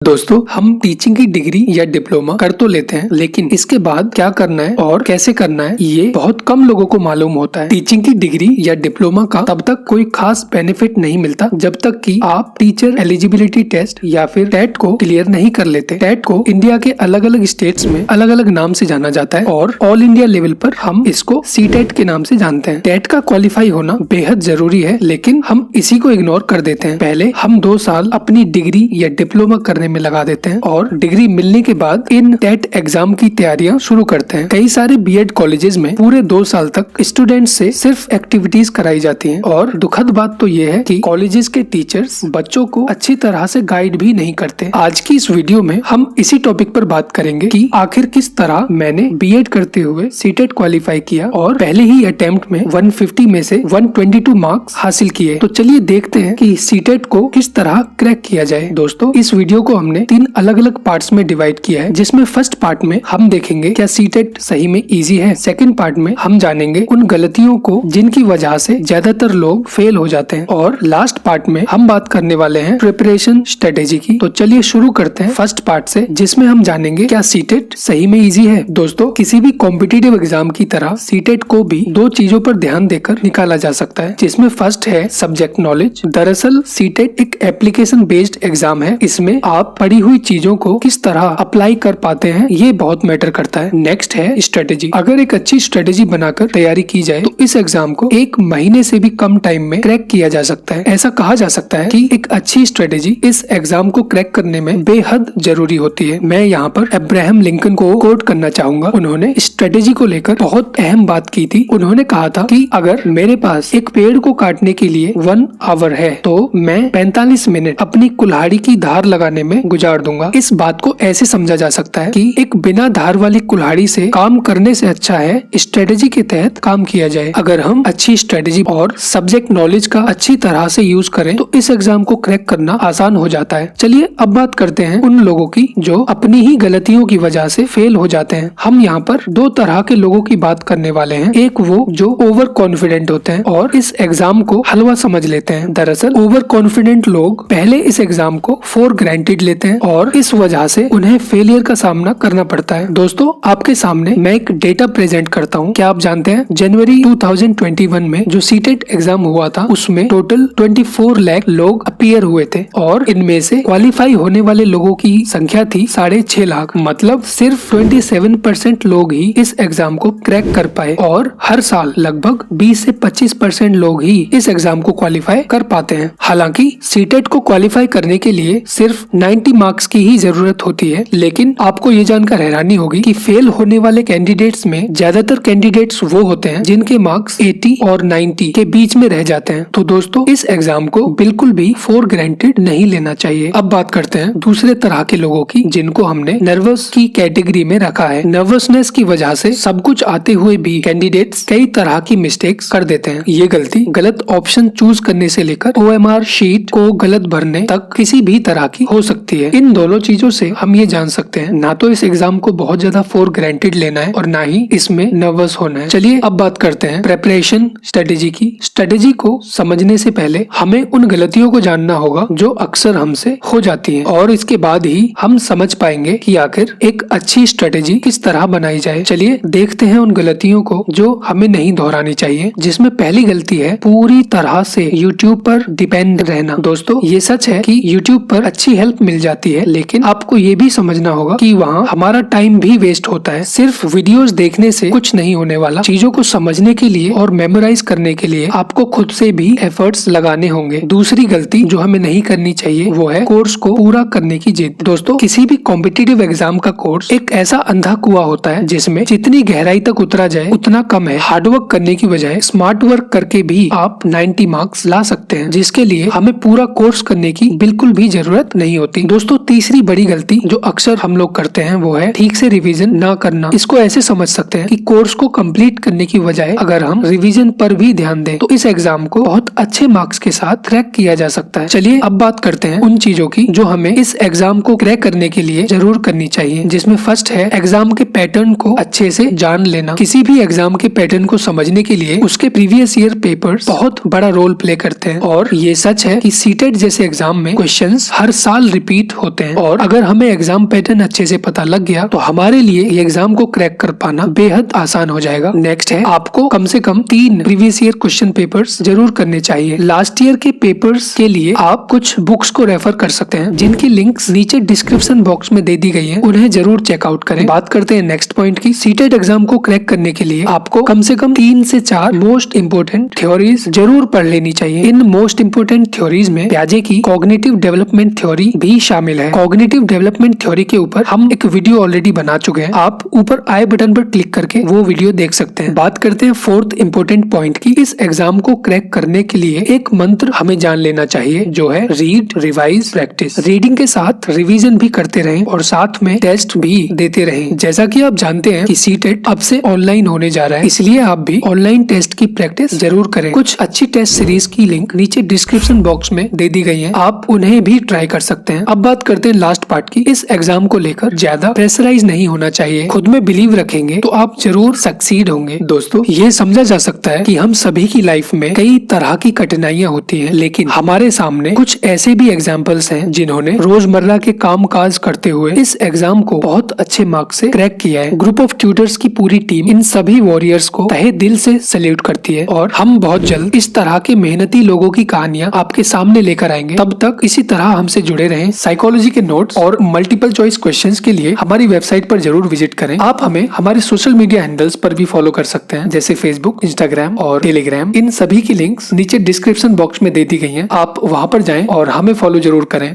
दोस्तों, हम टीचिंग की डिग्री या डिप्लोमा कर तो लेते हैं, लेकिन इसके बाद क्या करना है और कैसे करना है ये बहुत कम लोगों को मालूम होता है। टीचिंग की डिग्री या डिप्लोमा का तब तक कोई खास बेनिफिट नहीं मिलता जब तक कि आप टीचर एलिजिबिलिटी टेस्ट या फिर टेट को क्लियर नहीं कर लेते। टेट को इंडिया के अलग अलग स्टेट्स में अलग अलग नाम से जाना जाता है और ऑल इंडिया लेवल पर हम इसको सीटेट के नाम से जानते हैं। टेट का क्वालिफाई होना बेहद जरूरी है, लेकिन हम इसी को इग्नोर कर देते हैं। पहले हम 2 साल अपनी डिग्री या डिप्लोमा करने में लगा देते हैं और डिग्री मिलने के बाद इन टेट एग्जाम की तैयारियां शुरू करते हैं। कई सारे बीएड कॉलेजेस में पूरे 2 साल तक स्टूडेंट्स से सिर्फ एक्टिविटीज कराई जाती हैं और दुखद बात तो ये है कि कॉलेजेस के टीचर्स बच्चों को अच्छी तरह से गाइड भी नहीं करते। आज की इस वीडियो में हम इसी टॉपिक पर बात करेंगे कि आखिर किस तरह मैंने बीएड करते हुए सीटेट क्वालिफाई किया और पहले ही अटेम्प्ट में 150 में से 122 मार्क्स हासिल किए। तो चलिए देखते हैं कि सीटेट को किस तरह क्रैक किया जाए। दोस्तों, इस वीडियो को हमने 3 अलग अलग पार्ट्स में डिवाइड किया है, जिसमें फर्स्ट पार्ट में हम देखेंगे क्या सीटेट सही में इजी है। सेकंड पार्ट में हम जानेंगे उन गलतियों को जिनकी वजह से ज्यादातर लोग फेल हो जाते हैं और लास्ट पार्ट में हम बात करने वाले हैं प्रिपरेशन स्ट्रेटेजी की। तो चलिए शुरू करते हैं फर्स्ट पार्ट से, जिसमें हम जानेंगे क्या सीटेट सही में इजी है। दोस्तों, किसी भी कॉम्पिटिटिव एग्जाम की तरह सीटेट को भी 2 चीजों पर ध्यान देकर निकाला जा सकता है, जिसमें फर्स्ट है सब्जेक्ट नॉलेज। दरअसल सीटेट एक एप्लीकेशन बेस्ड एग्जाम है। इसमें आप पढ़ी हुई चीजों को किस तरह अप्लाई कर पाते हैं ये बहुत मैटर करता है। नेक्स्ट है स्ट्रेटेजी। अगर एक अच्छी स्ट्रेटेजी बनाकर तैयारी की जाए तो इस एग्जाम को 1 महीने से भी कम टाइम में क्रैक किया जा सकता है। ऐसा कहा जा सकता है कि एक अच्छी स्ट्रेटेजी इस एग्जाम को क्रैक करने में बेहद जरूरी होती है। मैं यहाँ पर अब्राहम लिंकन को कोट करना चाहूंगा। उन्होंने स्ट्रेटेजी को लेकर बहुत अहम बात की थी। उन्होंने कहा था कि अगर मेरे पास एक पेड़ को काटने के लिए 1 आवर है तो मैं 45 मिनट अपनी कुल्हाड़ी की धार लगाने में गुजार दूंगा। इस बात को ऐसे समझा जा सकता है कि एक बिना धार वाली कुल्हाड़ी से काम करने से अच्छा है स्ट्रेटेजी के तहत काम किया जाए। अगर हम अच्छी स्ट्रेटेजी और सब्जेक्ट नॉलेज का अच्छी तरह से यूज करें तो इस एग्जाम को क्रैक करना आसान हो जाता है। चलिए अब बात करते हैं उन लोगों की जो अपनी ही गलतियों की वजह से फेल हो जाते हैं। हम यहाँ पर 2 तरह के लोगों की बात करने वाले हैं। एक वो जो ओवर कॉन्फिडेंट होते हैं और इस एग्जाम को हलवा समझ लेते हैं। दरअसल ओवर कॉन्फिडेंट लोग पहले इस एग्जाम को फॉर ग्रांटेड लेते हैं और इस वजह से उन्हें फेलियर का सामना करना पड़ता है। दोस्तों, आपके सामने मैं एक डेटा प्रेजेंट करता हूँ। क्या आप जानते हैं जनवरी 2021 में जो सीटेट एग्जाम हुआ था उसमें टोटल 24 लाख लोग अपीयर हुए थे और इनमें से क्वालिफाई होने वाले लोगों की संख्या थी 6.5 लाख। मतलब सिर्फ 27% लोग ही इस एग्जाम को क्रैक कर पाए और हर साल लगभग 20 से 25% लोग ही इस एग्जाम को क्वालिफाई कर पाते हैं। हालांकि सीटेट को क्वालिफाई करने के लिए सिर्फ 90 मार्क्स की ही जरूरत होती है, लेकिन आपको ये जानकर हैरानी होगी कि फेल होने वाले कैंडिडेट्स में ज्यादातर कैंडिडेट्स वो होते हैं जिनके मार्क्स 80 और 90 के बीच में रह जाते हैं। तो दोस्तों, इस एग्जाम को बिल्कुल भी फॉर ग्रांटेड नहीं लेना चाहिए। अब बात करते हैं दूसरे तरह के लोगों की, जिनको हमने नर्वस की कैटेगरी में रखा है। नर्वसनेस की वजह से सब कुछ आते हुए भी कैंडिडेट्स कई तरह की मिस्टेक्स कर देते हैं। ये गलती गलत ऑप्शन चूज करने से लेकर OMR शीट को गलत भरने तक किसी भी तरह की हो सकती है। इन दोनों चीजों से हम ये जान सकते हैं ना तो इस एग्जाम को बहुत ज्यादा फॉर ग्रांटेड लेना है और ना ही इसमें नर्वस होना है। चलिए अब बात करते हैं प्रिपरेशन स्ट्रेटेजी की। स्ट्रेटेजी को समझने से पहले हमें उन गलतियों को जानना होगा जो अक्सर हमसे हो जाती हैं और इसके बाद ही हम समझ पाएंगे कि आखिर एक अच्छी स्ट्रेटेजी किस तरह बनाई जाए। चलिए देखते हैं उन गलतियों को जो हमें नहीं दोहरानी चाहिए, जिसमें पहली गलती है पूरी तरह से यूट्यूब पर डिपेंड रहना। दोस्तों, ये सच है कि यूट्यूब पर अच्छी हेल्प मिल जाती है, लेकिन आपको ये भी समझना होगा कि वहाँ हमारा टाइम भी वेस्ट होता है। सिर्फ वीडियोस देखने से कुछ नहीं होने वाला। चीजों को समझने के लिए और मेमोराइज करने के लिए आपको खुद से भी एफर्ट्स लगाने होंगे। दूसरी गलती जो हमें नहीं करनी चाहिए वो है कोर्स को पूरा करने की जिद। दोस्तों, किसी भी कॉम्पिटिटिव एग्जाम का कोर्स एक ऐसा अंधा कुआं होता है जिसमें जितनी गहराई तक उतरा जाए उतना कम है। हार्डवर्क करने की बजाय स्मार्ट वर्क करके भी आप 90 मार्क्स ला सकते हैं, जिसके लिए हमें पूरा कोर्स करने की बिल्कुल भी जरूरत नहीं होती। दोस्तों, तीसरी बड़ी गलती जो अक्सर हम लोग करते हैं वो है ठीक से रिवीजन ना करना। इसको ऐसे समझ सकते हैं कि कोर्स को कंप्लीट करने की बजाय अगर हम रिवीजन पर भी ध्यान दें तो इस एग्जाम को बहुत अच्छे मार्क्स के साथ क्रैक किया जा सकता है। चलिए अब बात करते हैं उन चीजों की जो हमें इस एग्जाम को क्रैक करने के लिए जरूर करनी चाहिए, जिसमें फर्स्ट है एग्जाम के पैटर्न को अच्छे से जान लेना। किसी भी एग्जाम के पैटर्न को समझने के लिए उसके प्रीवियस ईयर पेपर्स बहुत बड़ा रोल प्ले करते हैं और ये सच है कि सीटेट जैसे एग्जाम में क्वेश्चंस हर साल रिपीट रिपीट होते हैं। और अगर हमें एग्जाम पैटर्न अच्छे से पता लग गया तो हमारे लिए ये एग्जाम को क्रैक कर पाना बेहद आसान हो जाएगा। नेक्स्ट है, आपको कम से कम 3 प्रीवियस ईयर क्वेश्चन पेपर्स जरूर करने चाहिए। लास्ट ईयर के पेपर्स के लिए आप कुछ बुक्स को रेफर कर सकते हैं, जिनकी लिंक्स नीचे डिस्क्रिप्शन बॉक्स में दे दी गई है, उन्हें जरूर चेकआउट करें। बात करते हैं नेक्स्ट पॉइंट की। सीटेट एग्जाम को क्रैक करने के लिए आपको कम से कम 3 से 4 मोस्ट इंपोर्टेंट थ्योरीज जरूर पढ़ लेनी चाहिए। इन मोस्ट इंपोर्टेंट थ्योरीज में पियाजे की कॉग्निटिव डेवलपमेंट थ्योरी भी शामिल है। कॉग्निटिव डेवलपमेंट थ्योरी के ऊपर हम एक वीडियो ऑलरेडी बना चुके हैं, आप ऊपर आई बटन पर क्लिक करके वो वीडियो देख सकते हैं। बात करते हैं फोर्थ इंपोर्टेंट पॉइंट की। इस एग्जाम को क्रैक करने के लिए एक मंत्र हमें जान लेना चाहिए, जो है रीड, रिवाइज, प्रैक्टिस। रीडिंग के साथ रिवीजन भी करते रहें और साथ में टेस्ट भी देते रहें। जैसा कि आप जानते हैं कि सीटेट अब से ऑनलाइन होने जा रहा है, इसलिए आप भी ऑनलाइन टेस्ट की प्रैक्टिस जरूर करें। कुछ अच्छी टेस्ट सीरीज की लिंक नीचे डिस्क्रिप्शन बॉक्स में दे दी गई है, आप उन्हें भी ट्राई कर सकते हैं। अब बात करते हैं लास्ट पार्ट की। इस एग्जाम को लेकर ज्यादा प्रेशराइज नहीं होना चाहिए। खुद में बिलीव रखेंगे तो आप जरूर सक्सीड होंगे। दोस्तों, ये समझा जा सकता है कि हम सभी की लाइफ में कई तरह की कठिनाइयां होती हैं, लेकिन हमारे सामने कुछ ऐसे भी एग्जाम्पल्स हैं जिन्होंने रोजमर्रा के काम काज करते हुए इस एग्जाम को बहुत अच्छे मार्क्स से क्रैक किया है। ग्रुप ऑफ ट्यूटर्स की पूरी टीम इन सभी वॉरियर्स को तहे दिल से सैल्यूट करती है और हम बहुत जल्द इस तरह के मेहनती लोगों की कहानियां आपके सामने लेकर आएंगे। तब तक इसी तरह हमसे जुड़े रहें। साइकोलॉजी के नोट्स और मल्टीपल चॉइस क्वेश्चंस के लिए हमारी वेबसाइट पर जरूर विजिट करें। आप हमें हमारे सोशल मीडिया हैंडल्स पर भी फॉलो कर सकते हैं, जैसे फेसबुक, इंस्टाग्राम और टेलीग्राम। इन सभी की लिंक्स नीचे डिस्क्रिप्शन बॉक्स में दे दी गई हैं, आप वहां पर जाएं और हमें फॉलो जरूर करें।